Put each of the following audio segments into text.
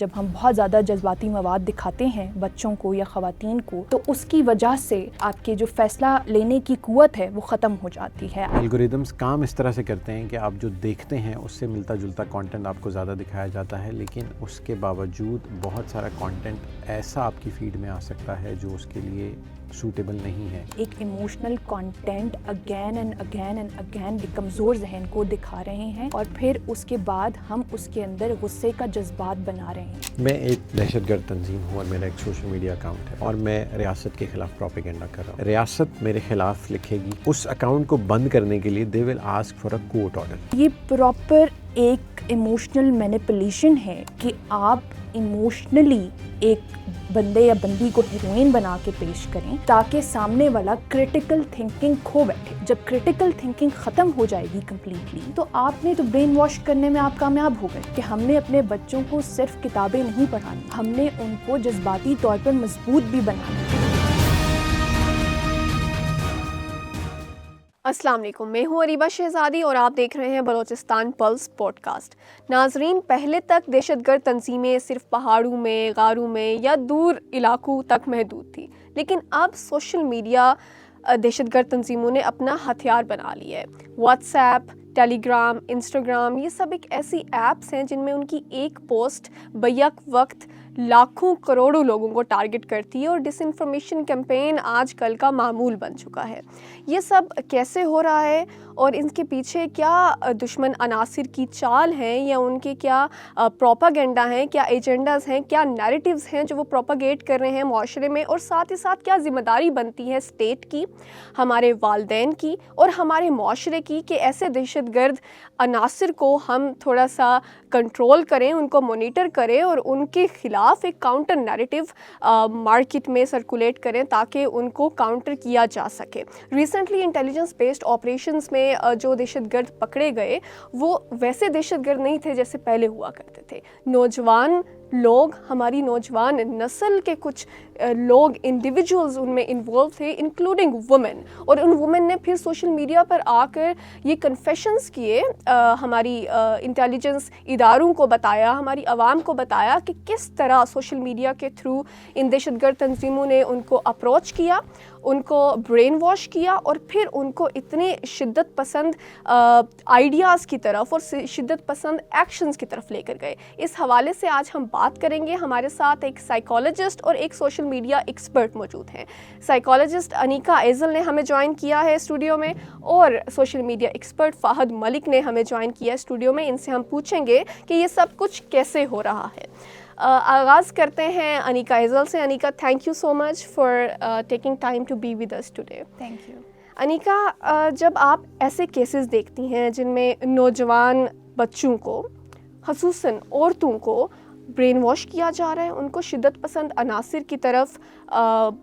جب ہم بہت زیادہ جذباتی مواد دکھاتے ہیں بچوں کو یا خواتین کو، تو اس کی وجہ سے آپ کے جو فیصلہ لینے کی قوت ہے وہ ختم ہو جاتی ہے۔ الگوریدمز کام اس طرح سے کرتے ہیں کہ آپ جو دیکھتے ہیں اس سے ملتا جلتا کانٹینٹ آپ کو زیادہ دکھایا جاتا ہے، لیکن اس کے باوجود بہت سارا کانٹینٹ ایسا آپ کی فیڈ میں آ سکتا ہے جو اس کے لیے سوٹیبل نہیں ہے۔ ایک emotional content again and again and again ایک کمزور ذہن کو دکھا رہے ہیں، اور پھر اس کے بعد ہم اس کے اندر غصے کا جذبات بنا رہے ہیں۔ میں ایک دہشت گرد تنظیم ہوں اور میرا ایک سوشل میڈیا اکاؤنٹ ہے، اور میں ریاست کے خلاف پروپیگنڈا کر رہا ہوں۔ ریاست میرے خلاف لکھے گی، اس اکاؤنٹ کو بند کرنے کے لیے they will ask for a court order. یہ پراپر ایک ایموشنل مینیپولیشن ہے کہ آپ ایموشنلی ایک بندے یا بندی کو ہیروئن بنا کے پیش کریں تاکہ سامنے والا کریٹیکل تھنکنگ کھو بیٹھے۔ جب کریٹیکل تھنکنگ ختم ہو جائے گی کمپلیٹلی، تو آپ نے تو برین واش کرنے میں آپ کامیاب ہو گئے کہ ہم نے اپنے بچوں کو صرف کتابیں نہیں پڑھانی، ہم نے ان کو جذباتی طور پر مضبوط بھی بنانا۔ السلام علیکم، میں ہوں اریبہ شہزادی اور آپ دیکھ رہے ہیں بلوچستان پلس پوڈ کاسٹ۔ ناظرین، پہلے تک دہشت گرد تنظیمیں صرف پہاڑوں میں، غاروں میں یا دور علاقوں تک محدود تھی، لیکن اب سوشل میڈیا دہشت گرد تنظیموں نے اپنا ہتھیار بنا لیا ہے۔ واٹس ایپ، ٹیلی گرام، انسٹاگرام، یہ سب ایک ایسی ایپس ہیں جن میں ان کی ایک پوسٹ بیک وقت لاکھوں کروڑوں لوگوں کو ٹارگٹ کرتی ہے، اور ڈس انفارمیشن کیمپین آج کل کا معمول بن چکا ہے۔ یہ سب کیسے ہو رہا ہے اور ان کے پیچھے کیا دشمن عناصر کی چال ہیں، یا ان کے کیا پروپاگینڈا ہیں، کیا ایجنڈاز ہیں، کیا نیریٹیوز ہیں جو وہ پروپاگیٹ کر رہے ہیں معاشرے میں، اور ساتھ ہی ساتھ کیا ذمہ داری بنتی ہے اسٹیٹ کی، ہمارے والدین کی اور ہمارے معاشرے کی کہ ایسے دہشت گرد عناصر کو ہم تھوڑا سا کنٹرول کریں، ان کو مانیٹر کریں اور ان کے خلاف ایک کاؤنٹر نیریٹیو مارکیٹ میں سرکولیٹ کریں تاکہ ان کو کاؤنٹر کیا جا سکے۔ ریسنٹلی انٹیلیجنس بیسڈ آپریشنز میں جو دہشت گرد پکڑے گئے وہ ویسے دہشت گرد نہیں تھے جیسے پہلے ہوا کرتے تھے۔ نوجوان لوگ، ہماری نوجوان نسل کے کچھ لوگ، انڈیویجولز ان میں انوالو تھے، انکلوڈنگ وومن، اور ان وومن نے پھر سوشل میڈیا پر آ کر یہ کنفیشنز کیے، ہماری انٹیلیجنس اداروں کو بتایا، ہماری عوام کو بتایا کہ کس طرح سوشل میڈیا کے تھرو ان دہشت گرد تنظیموں نے ان کو اپروچ کیا، ان کو برین واش کیا، اور پھر ان کو اتنے شدت پسند آئیڈیاز کی طرف اور شدت پسند ایکشنز کی طرف لے کر گئے۔ اس حوالے سے آج ہم بات کریں گے۔ ہمارے ساتھ ایک سائیکالوجسٹ اور ایک سوشل میڈیا ایکسپرٹ موجود ہیں۔ سائیکالوجسٹ انیکا ایزل نے ہمیں جوائن کیا ہے اسٹوڈیو میں، اور سوشل میڈیا ایکسپرٹ فہد ملک نے ہمیں جوائن کیا ہے اسٹوڈیو میں۔ ان سے ہم پوچھیں گے کہ یہ سب کچھ کیسے ہو رہا ہے۔ آغاز کرتے ہیں انیکا ایزل سے۔ Anika, thank you so much for taking time to be with us today. Thank you. Anika, جب آپ ایسے کیسز دیکھتی ہیں جن میں نوجوان بچوں کو، خصوصاً عورتوں کو برین واش کیا جا رہا ہے، ان کو شدت پسند عناصر کی طرف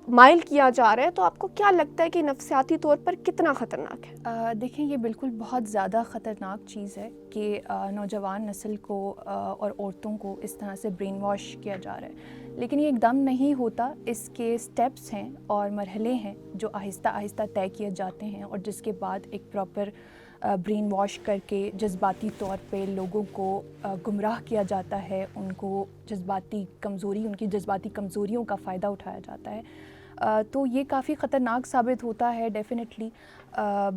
مائل کیا جا رہا ہے، تو آپ کو کیا لگتا ہے کہ نفسیاتی طور پر کتنا خطرناک ہے؟ دیکھیں، یہ بالکل بہت زیادہ خطرناک چیز ہے کہ نوجوان نسل کو اور عورتوں کو اس طرح سے برین واش کیا جا رہا ہے، لیکن یہ ایک دم نہیں ہوتا۔ اس کے سٹیپس ہیں اور مرحلے ہیں جو آہستہ آہستہ طے کیے جاتے ہیں، اور جس کے بعد ایک پراپر برین واش کر کے جذباتی طور پہ لوگوں کو گمراہ کیا جاتا ہے، ان کو ان کی جذباتی کمزوریوں کا فائدہ اٹھایا جاتا ہے۔ تو یہ کافی خطرناک ثابت ہوتا ہے ڈیفینیٹلی۔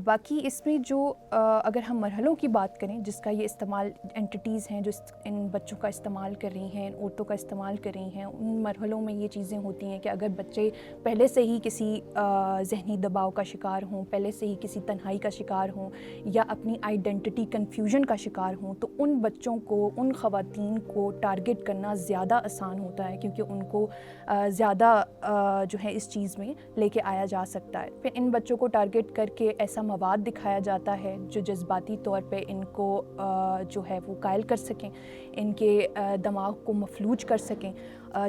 باقی اس میں جو اگر ہم مرحلوں کی بات کریں جس کا یہ استعمال اینٹیز ہیں جو ان بچوں کا استعمال کر رہی ہیں، ان عورتوں کا استعمال کر رہی ہیں، ان مرحلوں میں یہ چیزیں ہوتی ہیں کہ اگر بچے پہلے سے ہی کسی ذہنی دباؤ کا شکار ہوں، پہلے سے ہی کسی تنہائی کا شکار ہوں، یا اپنی آئیڈینٹی کنفیوژن کا شکار ہوں، تو ان بچوں کو، ان خواتین کو ٹارگٹ کرنا زیادہ آسان ہوتا ہے، کیونکہ ان کو زیادہ جو ہے اس چیز میں لے کے آیا جا سکتا ہے۔ پھر ان بچوں کو ٹارگٹ کر کے ایسا مواد دکھایا جاتا ہے جو جذباتی طور پہ ان کو جو ہے وہ قائل کر سکیں، ان کے دماغ کو مفلوج کر سکیں،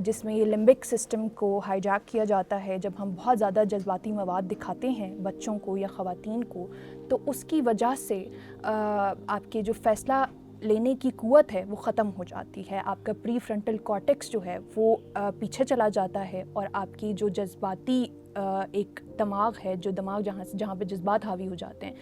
جس میں یہ لمبک سسٹم کو ہائی جیک کیا جاتا ہے۔ جب ہم بہت زیادہ جذباتی مواد دکھاتے ہیں بچوں کو یا خواتین کو، تو اس کی وجہ سے آپ کے جو فیصلہ لینے کی قوت ہے وہ ختم ہو جاتی ہے۔ آپ کا پری فرنٹل کارٹیکس جو ہے وہ پیچھے چلا جاتا ہے، اور آپ کی جو جذباتی ایک دماغ ہے، جو دماغ جہاں پہ جذبات حاوی ہو جاتے ہیں،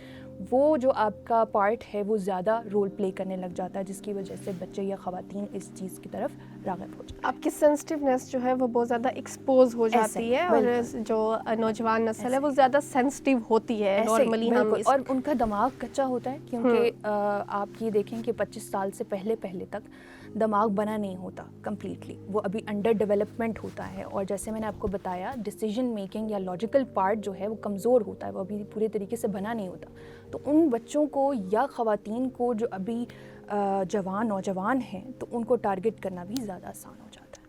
وہ جو آپ کا پارٹ ہے وہ زیادہ رول پلے کرنے لگ جاتا ہے، جس کی وجہ سے بچے یا خواتین اس چیز کی طرف راغب ہو جائے. آپ کی سینسٹیونیس جو ہے وہ بہت زیادہ ایکسپوز ہو جاتی ہے, اور جو نوجوان نسل ہے وہ زیادہ سینسٹیو ہوتی ہے نارملی. ہم اور ان کا دماغ کچا ہوتا ہے, کیونکہ آپ یہ دیکھیں کہ 25 سال سے پہلے تک دماغ بنا نہیں ہوتا کمپلیٹلی, وہ ابھی انڈر ڈیولپمنٹ ہوتا ہے. اور جیسے میں نے آپ کو بتایا, ڈیسیجن میکنگ یا لاجیکل پارٹ جو ہے وہ کمزور ہوتا ہے, وہ ابھی پورے طریقے سے بنا نہیں ہوتا. تو ان بچوں کو یا خواتین کو جو ابھی نوجوان ہیں, تو ان کو ٹارگٹ کرنا بھی زیادہ آسان ہو جاتا ہے.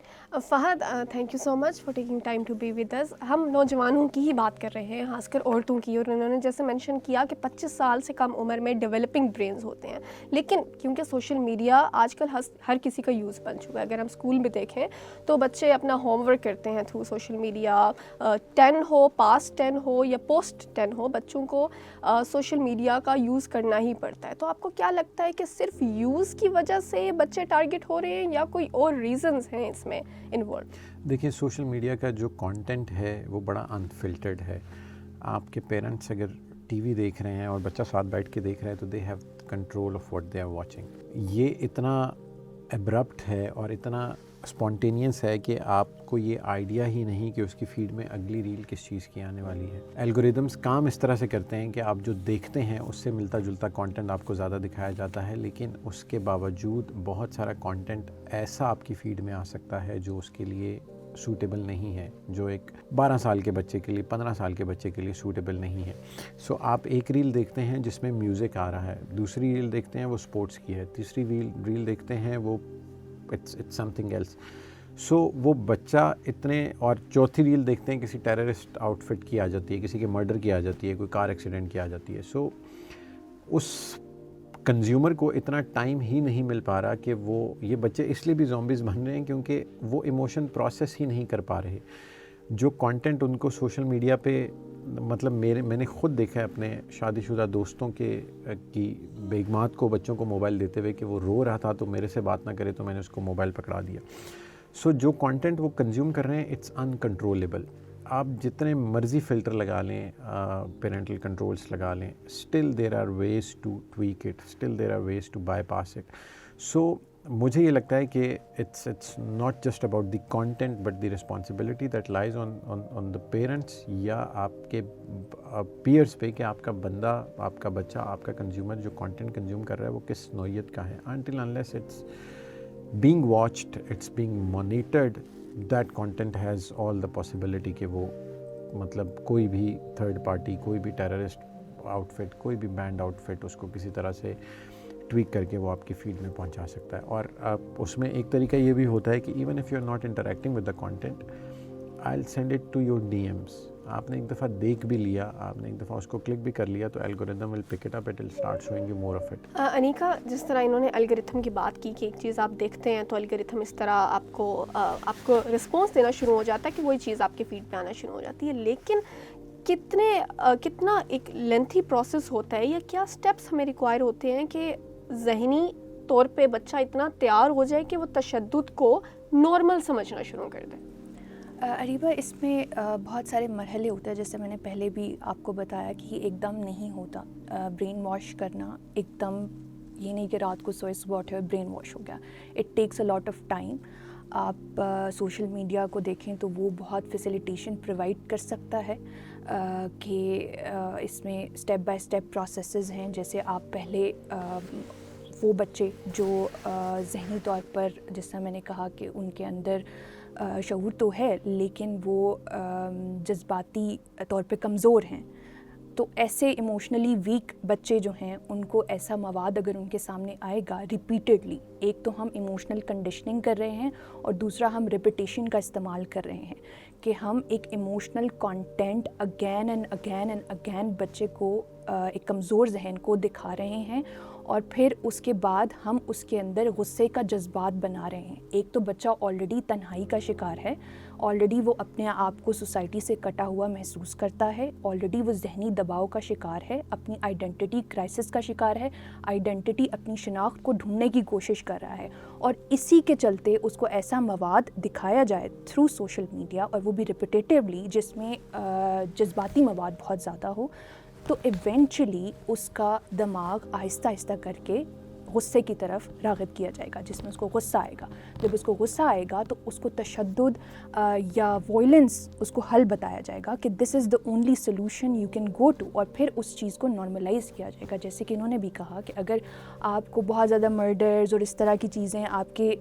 Fahad, thank you so much for taking time to be with us. ہم نوجوانوں کی ہی بات کر رہے ہیں, خاص کر عورتوں کی, اور انہوں نے جیسے مینشن کیا کہ 25 سال سے کم عمر میں ڈیولپنگ برینز ہوتے ہیں. لیکن کیونکہ سوشل میڈیا آج کل ہر کسی کا یوز بن چکا ہے. اگر ہم اسکول میں دیکھیں تو بچے اپنا ہوم ورک کرتے ہیں تھرو سوشل میڈیا. 10 ہو, پاس 10 ہو یا پوسٹ 10 ہو, بچوں کو سوشل میڈیا کا یوز کرنا ہی پڑتا ہے. تو آپ کو کیا لگتا ہے کہ صرف یوز کی وجہ سے بچے ٹارگٹ ہو رہے ہیں, یا کوئی اور ریزنز ہیں اس میں انوالو؟ دیکھیں, سوشل میڈیا کا جو کانٹینٹ ہے وہ بڑا انفلٹرڈ ہے. آپ کے پیرنٹس اگر ٹی وی دیکھ رہے ہیں اور بچہ ساتھ بیٹھ کے دیکھ رہا ہے تو they have control of what they are watching. یہ اتنا ابرپٹ ہے اور اتنا اسپونٹینیس ہے کہ آپ کو یہ آئیڈیا ہی نہیں کہ اس کی فیڈ میں اگلی ریل کس چیز کی آنے والی ہے. الگوریدمس کام اس طرح سے کرتے ہیں کہ آپ جو دیکھتے ہیں اس سے ملتا جلتا کانٹینٹ آپ کو زیادہ دکھایا جاتا ہے, لیکن اس کے باوجود بہت سارا کانٹینٹ ایسا آپ کی فیڈ میں آ سکتا ہے جو اس کے لیے سوٹیبل نہیں ہے, جو ایک 12 سال کے بچے کے لیے, 15 سال کے بچے کے لیے سوٹیبل نہیں ہے. سو آپ ایک ریل دیکھتے ہیں جس میں میوزک آ رہا ہے, دوسری ریل دیکھتے ہیں وہ سپورٹس کی ہے, تیسری ریل دیکھتے ہیں وہ اٹس سم تھنگ ایلس. سو وہ بچہ اتنے, اور چوتھی ریل دیکھتے ہیں کسی ٹیررسٹ آؤٹ فٹ کی آ جاتی ہے, کسی کے مرڈر کی آ جاتی ہے, کوئی کار ایکسیڈنٹ کی آ جاتی ہے. سو اس کنزیومر کو اتنا ٹائم ہی نہیں مل پا رہا کہ وہ, یہ بچے اس لیے بھی زومبیز بن رہے ہیں کیونکہ وہ ایموشن پروسیس ہی نہیں کر پا رہے. جو کانٹینٹ ان کو سوشل میڈیا پہ, مطلب میں نے خود دیکھا ہے اپنے شادی شدہ دوستوں کی بیگمات کو بچوں کو موبائل دیتے ہوئے کہ وہ رو رہا تھا تو میرے سے بات نہ کرے تو میں نے اس کو موبائل پکڑا دیا. سو جو کانٹینٹ وہ کنزیوم کر رہے ہیں اٹس انکنٹرولیبل. آپ جتنے مرضی فلٹر لگا لیں, پیرنٹل کنٹرولس لگا لیں, still there are ways to tweak it, still there are ways to bypass it. So مجھے یہ لگتا ہے کہ it's not just about the content but the responsibility that lies on the parents یا آپ کے پیئرس پہ کہ آپ کا بندہ, آپ کا بچہ, آپ کا کنزیومر جو کانٹینٹ کنزیوم کر رہا ہے وہ کس نوعیت کا ہے. until unless it's being watched, it's being monitored, that content has all the possibility کہ وہ مطلب کوئی بھی تھرڈ پارٹی, کوئی بھی ٹیررسٹ آؤٹ فٹ, کوئی بھی بینڈ آؤٹ فٹ اس کو کسی طرح سے ٹویک کر کے وہ آپ کی فیڈ میں پہنچا سکتا ہے. اور اس میں ایک طریقہ یہ بھی ہوتا ہے کہ even if you are not interacting with the content, I will send it to your D Ms. آپ نے ایک دفعہ دیکھ بھی لیا, آپ نے ایک دفعہ اس کو کلک بھی کر لیا, تو algorithm will pick it up, it will start showing you more of it. Anika, جس طرح انہوں نے الگوریتھم کی بات کی کہ ایک چیز آپ دیکھتے ہیں تو الگوریتھم اس طرح آپ کو رسپانس دینا شروع ہو جاتا ہے کہ وہی چیز آپ کے فیڈ پہ آنا شروع ہو جاتی ہے. لیکن کتنا ایک لینتھی پروسیس ہوتا ہے, یا کیا اسٹیپس ہمیں ریکوائر ہوتے ہیں کہ ذہنی طور پہ بچہ اتنا تیار ہو جائے کہ وہ تشدد کو نارمل سمجھنا شروع کر دے؟ اریبہ, اس میں بہت سارے مرحلے ہوتے ہیں, جیسے میں نے پہلے بھی آپ کو بتایا کہ یہ ایک دم نہیں ہوتا. برین واش کرنا ایک دم یہ نہیں کہ رات کو سوئے صبح اٹھے اور برین واش ہو گیا. It takes a lot of time. آپ سوشل میڈیا کو دیکھیں تو وہ بہت فیسیلیٹیشن پرووائڈ کر سکتا ہے کہ اس میں اسٹیپ بائی اسٹیپ پروسیسز ہیں. جیسے آپ پہلے وہ بچے جو ذہنی طور پر, جس طرح میں نے کہا کہ ان کے اندر شعور تو ہے لیکن وہ جذباتی طور پہ کمزور ہیں, تو ایسے ایموشنلی ویک بچے جو ہیں ان کو ایسا مواد اگر ان کے سامنے آئے گا ریپیٹیڈلی, ایک تو ہم ایموشنل کنڈیشننگ کر رہے ہیں اور دوسرا ہم ریپیٹیشن کا استعمال کر رہے ہیں کہ ہم ایک emotional content again and again بچے کو, ایک کمزور ذہن کو دکھا رہے ہیں, اور پھر اس کے بعد ہم اس کے اندر غصے کا جذبات بنا رہے ہیں. ایک تو بچہ آلریڈی تنہائی کا شکار ہے, آلریڈی وہ اپنے آپ کو سوسائٹی سے کٹا ہوا محسوس کرتا ہے, آلریڈی وہ ذہنی دباؤ کا شکار ہے, اپنی آئیڈینٹی کرائسس کا شکار ہے, آئیڈینٹی اپنی شناخت کو ڈھونڈنے کی کوشش کر رہا ہے, اور اسی کے چلتے اس کو ایسا مواد دکھایا جائے تھرو سوشل میڈیا, اور وہ بھی ریپیٹیٹیولی, جس میں جذباتی مواد بہت زیادہ ہو, تو ایونچولی اس کا دماغ آہستہ آہستہ کر کے غصے کی طرف راغب کیا جائے گا، جس میں اس کو غصہ آئے گا. جب اس کو غصہ آئے گا تو اس کو تشدد یا وائلنس اس کو حل بتایا جائے گا کہ this is the only solution you can go to, اور پھر اس چیز کو نارملائز کیا جائے گا. جیسے کہ انہوں نے بھی کہا کہ اگر آپ کو بہت زیادہ مرڈرز اور اس طرح کی چیزیں آپ کے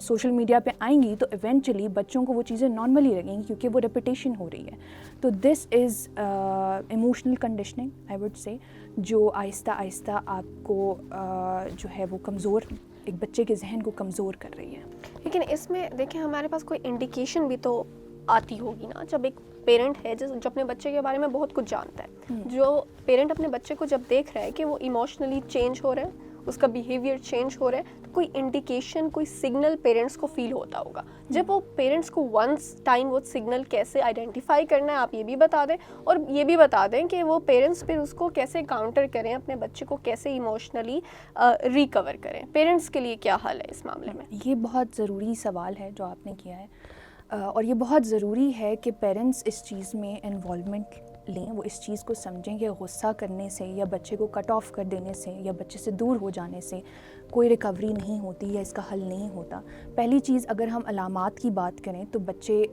سوشل میڈیا پہ آئیں گی تو ایونچولی بچوں کو وہ چیزیں نارملی لگیں گی کیونکہ وہ ریپیٹیشن ہو رہی ہے. تو this is emotional conditioning I would say, جو آہستہ آہستہ آپ کو جو ہے وہ کمزور، ایک بچے کے ذہن کو کمزور کر رہی ہے. لیکن اس میں دیکھیں ہمارے پاس کوئی انڈیکیشن بھی تو آتی ہوگی نا، جب ایک پیرنٹ ہے جو اپنے بچے کے بارے میں بہت کچھ جانتا ہے، جو پیرنٹ اپنے بچے کو جب دیکھ رہا ہے کہ وہ ایموشنلی چینج ہو رہا ہے، اس کا بیہیویئر چینج ہو رہا ہے، تو کوئی انڈیکیشن، کوئی سگنل پیرنٹس کو فیل ہوتا ہوگا. جب وہ پیرنٹس کو ونس ٹائم وہ سگنل کیسے آئیڈینٹیفائی کرنا ہے آپ یہ بھی بتا دیں، اور یہ بھی بتا دیں کہ وہ پیرنٹس پھر اس کو کیسے کاؤنٹر کریں، اپنے بچے کو کیسے ایموشنلی ریکور کریں. پیرنٹس کے لیے کیا حل ہے اس معاملے میں؟ یہ بہت ضروری سوال ہے جو آپ نے کیا ہے، اور یہ بہت ضروری ہے کہ پیرنٹس اس چیز میں انوالومنٹ لیں، وہ اس چیز کو سمجھیں کہ غصہ کرنے سے یا بچے کو کٹ آف کر دینے سے یا بچے سے دور ہو جانے سے کوئی ریکوری نہیں ہوتی یا اس کا حل نہیں ہوتا. پہلی چیز اگر ہم علامات کی بات کریں تو بچے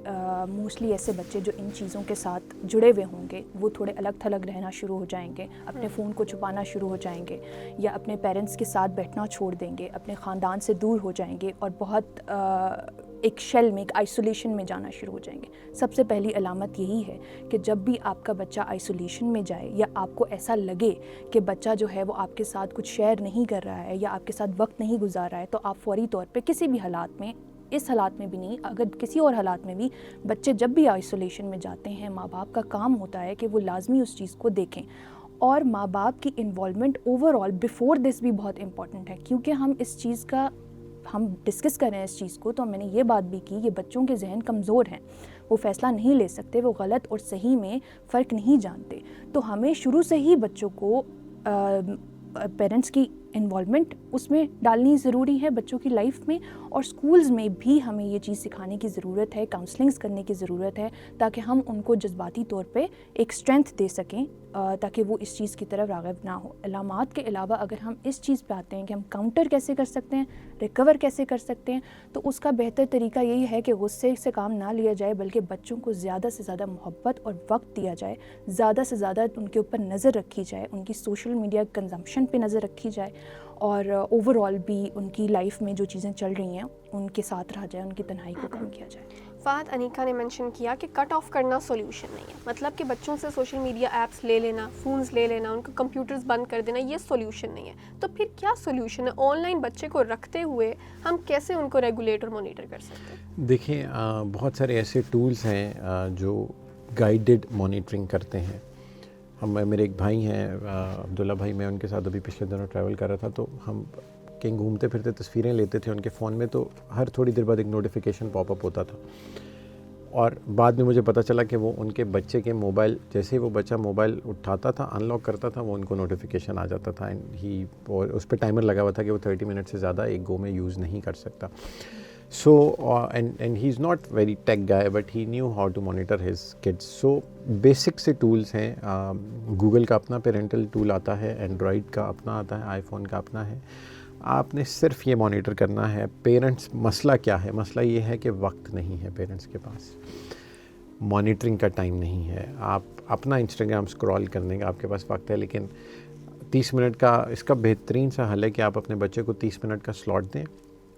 موسٹلی ایسے بچے جو ان چیزوں کے ساتھ جڑے ہوئے ہوں گے وہ تھوڑے الگ تھلگ رہنا شروع ہو جائیں گے، اپنے فون کو چھپانا شروع ہو جائیں گے، یا اپنے پیرنٹس کے ساتھ بیٹھنا چھوڑ دیں گے، اپنے خاندان سے دور ہو جائیں گے اور بہت ایک شیل میں، ایک آئسولیشن میں جانا شروع ہو جائیں گے. سب سے پہلی علامت یہی ہے کہ جب بھی آپ کا بچہ آئسولیشن میں جائے یا آپ کو ایسا لگے کہ بچہ جو ہے وہ آپ کے ساتھ کچھ شیئر نہیں کر رہا ہے یا آپ کے ساتھ وقت نہیں گزار رہا ہے، تو آپ فوری طور پہ کسی بھی حالات میں، اس حالات میں بھی نہیں، اگر کسی اور حالات میں بھی بچے جب بھی آئسولیشن میں جاتے ہیں، ماں باپ کا کام ہوتا ہے کہ وہ لازمی اس چیز کو دیکھیں. اور ماں باپ کی انوالومنٹ اوور آل بیفور دس بھی بہت امپورٹنٹ ہے، کیونکہ ہم ڈسکس کر رہے ہیں اس چیز کو، تو میں نے یہ بات بھی کی کہ بچوں کے ذہن کمزور ہیں، وہ فیصلہ نہیں لے سکتے، وہ غلط اور صحیح میں فرق نہیں جانتے. تو ہمیں شروع سے ہی بچوں کو پیرنٹس کی انوالومنٹ اس میں ڈالنی ضروری ہے بچوں کی لائف میں، اور سکولز میں بھی ہمیں یہ چیز سکھانے کی ضرورت ہے، کاؤنسلنگز کرنے کی ضرورت ہے، تاکہ ہم ان کو جذباتی طور پہ ایک اسٹرینتھ دے سکیں تاکہ وہ اس چیز کی طرف راغب نہ ہو. علامات کے علاوہ اگر ہم اس چیز پہ آتے ہیں کہ ہم کاؤنٹر کیسے کر سکتے ہیں، ریکور کیسے کر سکتے ہیں، تو اس کا بہتر طریقہ یہی ہے کہ غصے سے کام نہ لیا جائے، بلکہ بچوں کو زیادہ سے زیادہ محبت اور وقت دیا جائے، زیادہ سے زیادہ ان کے اوپر نظر رکھی جائے، ان کی سوشل میڈیا کنزمپشن پہ نظر رکھی جائے، اور اوور آل بھی ان کی لائف میں جو چیزیں چل رہی ہیں ان کے ساتھ رہا جائے، ان کی تنہائی کو کم کیا جائے. فہد، انیکا نے مینشن کیا کہ کٹ آف کرنا سولوشن نہیں ہے، مطلب کہ بچوں سے سوشل میڈیا ایپس لے لینا، فونز لے لینا، ان کو کمپیوٹرز بند کر دینا، یہ سولوشن نہیں ہے. تو پھر کیا سولوشن ہے؟ آن لائن بچے کو رکھتے ہوئے ہم کیسے ان کو ریگولیٹ اور مانیٹر کر سکتے ہیں؟ دیکھیں بہت سارے ایسے ٹولز ہیں جو گائیڈڈ مانیٹرنگ کرتے ہیں. میرے ایک بھائی ہیں عبداللہ بھائی، میں ان کے ساتھ ابھی پچھلے دنوں ٹریول کر رہا تھا، تو ہم کہیں گھومتے پھرتے تصویریں لیتے تھے ان کے فون میں، تو ہر تھوڑی دیر بعد ایک نوٹیفیکیشن پاپ اپ ہوتا تھا. اور بعد میں مجھے پتہ چلا کہ وہ ان کے بچے کے موبائل، جیسے ہی وہ بچہ موبائل اٹھاتا تھا، ان لاک کرتا تھا، وہ ان کو نوٹیفیکیشن آ جاتا تھا. اور اس پہ ٹائمر لگا ہوا تھا کہ وہ 30 منٹ سے زیادہ ایک گو میں یوز نہیں کر سکتا. So and he's not very tech guy, but he knew how to monitor his kids. So basic سے ٹولز ہیں. گوگل کا اپنا پیرنٹل ٹول آتا ہے، اینڈرائڈ کا اپنا آتا ہے، آئی فون کا اپنا ہے. آپ نے صرف یہ مانیٹر کرنا ہے. پیرنٹس، مسئلہ کیا ہے؟ مسئلہ یہ ہے کہ وقت نہیں ہے پیرنٹس کے پاس، مانیٹرنگ کا ٹائم نہیں ہے. آپ اپنا انسٹاگرام اسکرول کرنے کا آپ کے پاس وقت ہے، لیکن 30 منٹ کا اس کا بہترین سا حل ہے کہ آپ اپنے بچے کو 30 منٹ کا سلاٹ دیں،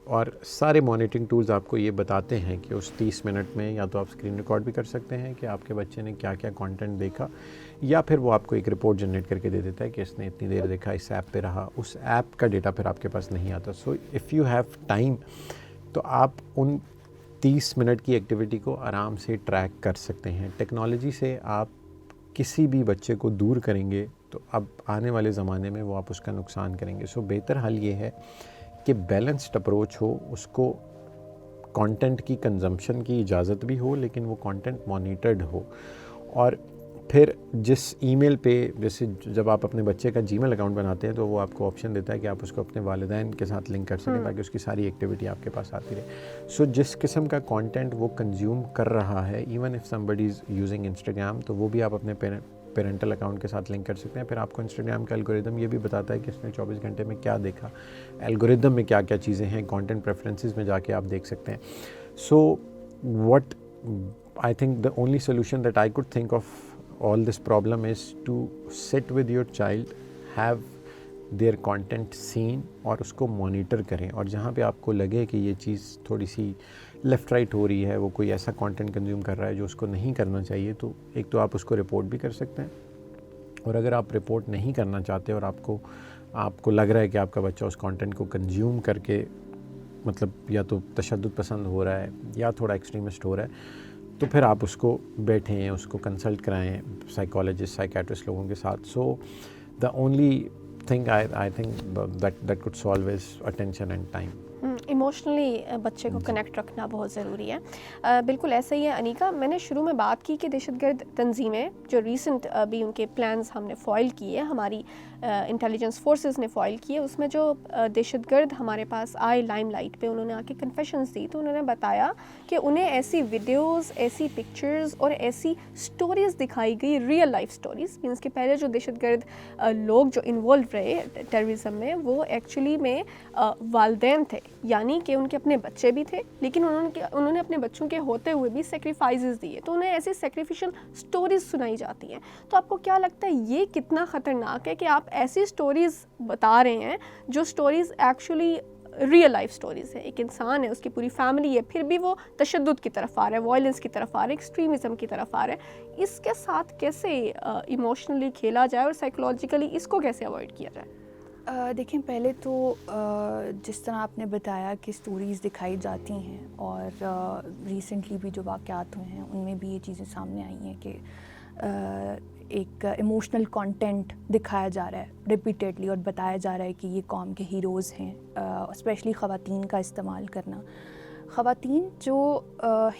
اور سارے مانیٹرنگ ٹولز آپ کو یہ بتاتے ہیں کہ اس 30 منٹ میں یا تو آپ اسکرین ریکارڈ بھی کر سکتے ہیں کہ آپ کے بچے نے کیا کیا کانٹینٹ دیکھا، یا پھر وہ آپ کو ایک رپورٹ جنریٹ کر کے دے دیتا ہے کہ اس نے اتنی دیر دیکھا، اس ایپ پہ رہا. اس ایپ کا ڈیٹا پھر آپ کے پاس نہیں آتا. So if you have time تو آپ ان 30 منٹ کی ایکٹیویٹی کو آرام سے ٹریک کر سکتے ہیں. ٹیکنالوجی سے آپ کسی بھی بچے کو دور کریں گے تو اب آنے والے زمانے میں وہ آپ اس کا نقصان کریں گے. سو بہتر حل یہ ہے کہ بیلنسڈ اپروچ ہو، اس کو کانٹینٹ کی کنزمپشن کی اجازت بھی ہو، لیکن وہ کانٹینٹ مانیٹرڈ ہو. اور پھر جس ای میل پہ، جیسے جب آپ اپنے بچے کا جی میل اکاؤنٹ بناتے ہیں تو وہ آپ کو آپشن دیتا ہے کہ آپ اس کو اپنے والدین کے ساتھ لنک کر سکیں تاکہ اس کی ساری ایکٹیویٹی آپ کے پاس آتی رہے. سو جس قسم کا کانٹینٹ وہ کنزیوم کر رہا ہے، even if somebody is using Instagram, تو وہ بھی آپ اپنے پیرنٹل اکاؤنٹ کے ساتھ لنک کر سکتے ہیں. پھر آپ کو انسٹاگرام کا الگوریدم یہ بھی بتاتا ہے کہ اس نے 24 گھنٹے میں کیا دیکھا, الگوریدم میں کیا کیا چیزیں ہیں, کانٹینٹ پریفرنسز میں جا کے آپ دیکھ سکتے ہیں. سو what I think the only solution that I could think of all this problem is to sit with your child, have their content seen اور اس کو مانیٹر کریں, اور جہاں پہ آپ کو لگے کہ یہ چیز تھوڑی سی لیفٹ رائٹ ہو رہی ہے, وہ کوئی ایسا کانٹینٹ کنزیوم کر رہا ہے جو اس کو نہیں کرنا چاہیے, تو ایک تو آپ اس کو رپورٹ بھی کر سکتے ہیں, اور اگر آپ رپورٹ نہیں کرنا چاہتے اور آپ کو لگ رہا ہے کہ آپ کا بچہ اس کانٹینٹ کو کنزیوم کر کے مطلب یا تو تشدد پسند ہو رہا ہے یا تھوڑا ایکسٹریمسٹ ہو رہا ہے, تو پھر آپ اس کو بیٹھیں, اس کو کنسلٹ کرائیں سائیکالوجسٹ سائیکیٹرسٹ لوگوں کے ساتھ. So the only thing I think that could solve is attention and time. Emotionally بچے کو کنیکٹ رکھنا بہت ضروری ہے. بالکل ایسا ہی ہے انیکا, میں نے شروع میں بات کی کہ دہشت گرد تنظیمیں جو ریسنٹ بھی ان کے پلانز ہم نے فوائل کیے, ہماری انٹیلیجنس فورسز نے فوائل کیے, اس میں جو دہشت گرد ہمارے پاس آئے لائم لائٹ پہ, انہوں نے آ کے کنفیشنز دی, تو انہوں نے بتایا کہ انہیں ایسی ویڈیوز, ایسی پکچرز اور ایسی سٹوریز دکھائی گئی, ریئل لائف سٹوریز, مینس کہ پہلے جو دہشت گرد لوگ جو انوالو رہے ٹیررزم میں وہ ایکچولی میں والدین تھے, یعنی کہ ان کے اپنے بچے بھی تھے, لیکن انہوں نے اپنے بچوں کے ہوتے ہوئے بھی سیکریفائزز دیے, تو انہیں ایسی سیکریفیشل سٹوریز سنائی جاتی ہیں. تو آپ کو کیا لگتا ہے یہ کتنا خطرناک ہے کہ آپ ایسی سٹوریز بتا رہے ہیں جو stories actually real life stories ہیں, ایک انسان ہے, اس کی پوری فیملی ہے, پھر بھی وہ تشدد کی طرف آ رہا ہے, وائلنس کی طرف آ رہا ہے, ایکسٹریمزم کی طرف آ رہا ہے. اس کے ساتھ کیسے ایموشنلی کھیلا جائے اور سائیکولوجیکلی اس کو کیسے اوائڈ کیا جائے؟ دیکھیں پہلے تو جس طرح آپ نے بتایا کہ سٹوریز دکھائی جاتی ہیں, اور ریسنٹلی بھی جو واقعات ہوئے ہیں ان میں بھی یہ چیزیں سامنے آئی ہیں کہ ایک ایموشنل کانٹینٹ دکھایا جا رہا ہے ریپیٹیڈلی, اور بتایا جا رہا ہے کہ یہ قوم کے ہیروز ہیں, اسپیشلی خواتین کا استعمال کرنا. خواتین جو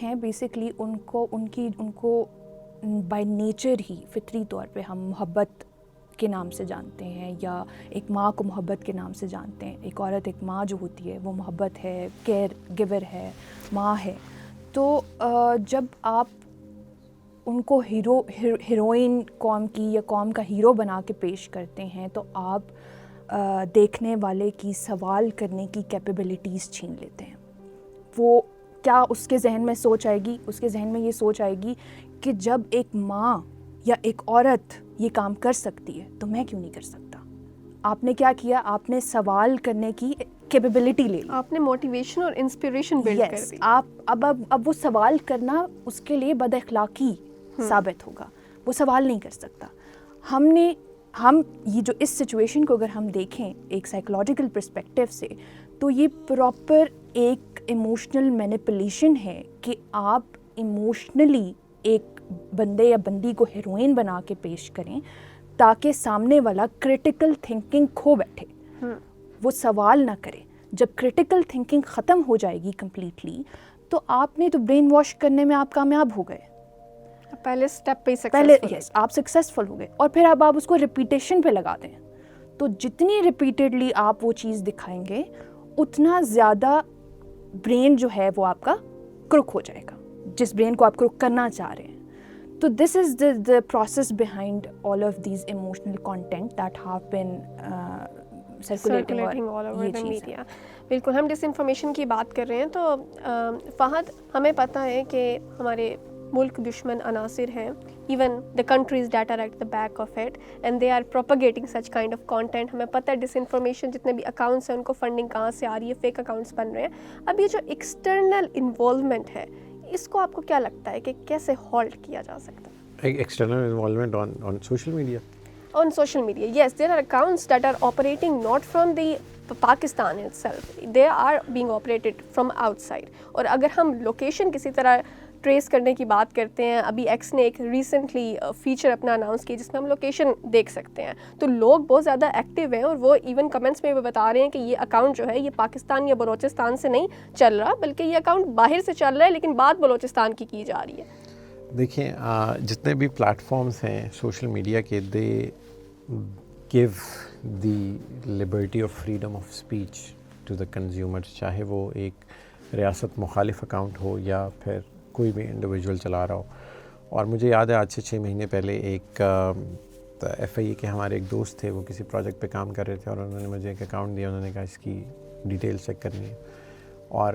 ہیں بیسکلی ان کو بائی نیچر ہی فطری طور پہ ہم محبت کے نام سے جانتے ہیں, یا ایک ماں کو محبت کے نام سے جانتے ہیں. ایک عورت, ایک ماں جو ہوتی ہے وہ محبت ہے, کیئر گیور ہے, ماں ہے. تو جب آپ ان کو ہیروئن قوم کی یا قوم کا ہیرو بنا کے پیش کرتے ہیں, تو آپ دیکھنے والے کی سوال کرنے کی کیپیبلٹیز چھین لیتے ہیں. وہ کیا اس کے ذہن میں سوچ آئے گی, اس کے ذہن میں یہ سوچ آئے گی کہ جب ایک ماں یا ایک عورت یہ کام کر سکتی ہے تو میں کیوں نہیں کر سکتا. آپ نے کیا کیا, آپ نے سوال کرنے کی کیپیبلٹی لے لی, آپ نے موٹیویشن اور انسپریشن بلڈ کر دی. آپ اب وہ سوال کرنا اس کے لیے بد اخلاقی ثابت ہوگا, وہ سوال نہیں کر سکتا. ہم یہ جو اس سچویشن کو اگر ہم دیکھیں ایک سائیکولوجیکل پرسپیکٹیو سے, تو یہ پراپر ایک ایموشنل مینیپولیشن ہے کہ آپ ایموشنلی ایک بندے یا بندی کو ہیروئن بنا کے پیش کریں تاکہ سامنے والا کریٹیکل تھنکنگ کھو بیٹھے, وہ سوال نہ کرے. جب کریٹیکل تھنکنگ ختم ہو جائے گی کمپلیٹلی, تو آپ نے تو برین واش کرنے میں آپ کامیاب ہو گئے, پہلے اسٹیپ پہ آپ سکسیزفل ہو گئے. اور پھر اب آپ اس کو ریپیٹیشن پہ لگا دیں, تو جتنی ریپیٹیڈلی آپ وہ چیز دکھائیں گے اتنا زیادہ برین جو ہے وہ آپ کا کرک ہو جائے گا, جس برین کو آپ کرک کرنا چاہ رہے ہیں. تو this is the process behind all of these emotional content that have been circulating all over the media. بالکل, ہم ڈس انفارمیشن کی بات کر رہے ہیں. تو فہد, ہمیں پتہ ہے کہ ہمارے ملک دشمن عناصر ہیں, even the countries that are at the back of it, and they are propagating such kind of content. ہمیں پتہ ہے ڈس انفارمیشن جتنے بھی اکاؤنٹس ہیں ان کو فنڈنگ کہاں سے آ رہی ہے, فیک اکاؤنٹس بن رہے ہیں. اب یہ جو ایکسٹرنل انوالومنٹ ہے, اس کو آپ کو کیا لگتا ہے کہ کیسے ہالٹ کیا جا سکتا ہے؟ External involvement on social media. On social media, yes, there are accounts that are operating not from the Pakistan itself. They are being operated from outside. اور اگر ہم لوکیشن کسی طرح ٹریس کرنے کی بات کرتے ہیں, ابھی ایکس نے ایک ریسنٹلی فیچر اپنا اناؤنس کیا جس میں ہم لوکیشن دیکھ سکتے ہیں, تو لوگ بہت زیادہ ایکٹیو ہیں, اور وہ ایون کمنٹس میں بھی بتا رہے ہیں کہ یہ اکاؤنٹ جو ہے یہ پاکستان یا بلوچستان سے نہیں چل رہا, بلکہ یہ اکاؤنٹ باہر سے چل رہا ہے, لیکن بات بلوچستان کی جا رہی ہے. دیکھیں, جتنے بھی پلیٹ فارمز ہیں سوشل میڈیا کے, they give the liberty of freedom of speech to the consumers, چاہے وہ ایک ریاست مخالف اکاؤنٹ ہو یا پھر کوئی بھی انڈیویجول چلا رہا ہو. اور مجھے یاد ہے آج سے 6 مہینے پہلے ایک FIA کے ہمارے ایک دوست تھے, وہ کسی پروجیکٹ پہ کام کر رہے تھے, اور انہوں نے مجھے ایک اکاؤنٹ دیا. انہوں نے کہا اس کی ڈیٹیل چیک کرنی ہے, اور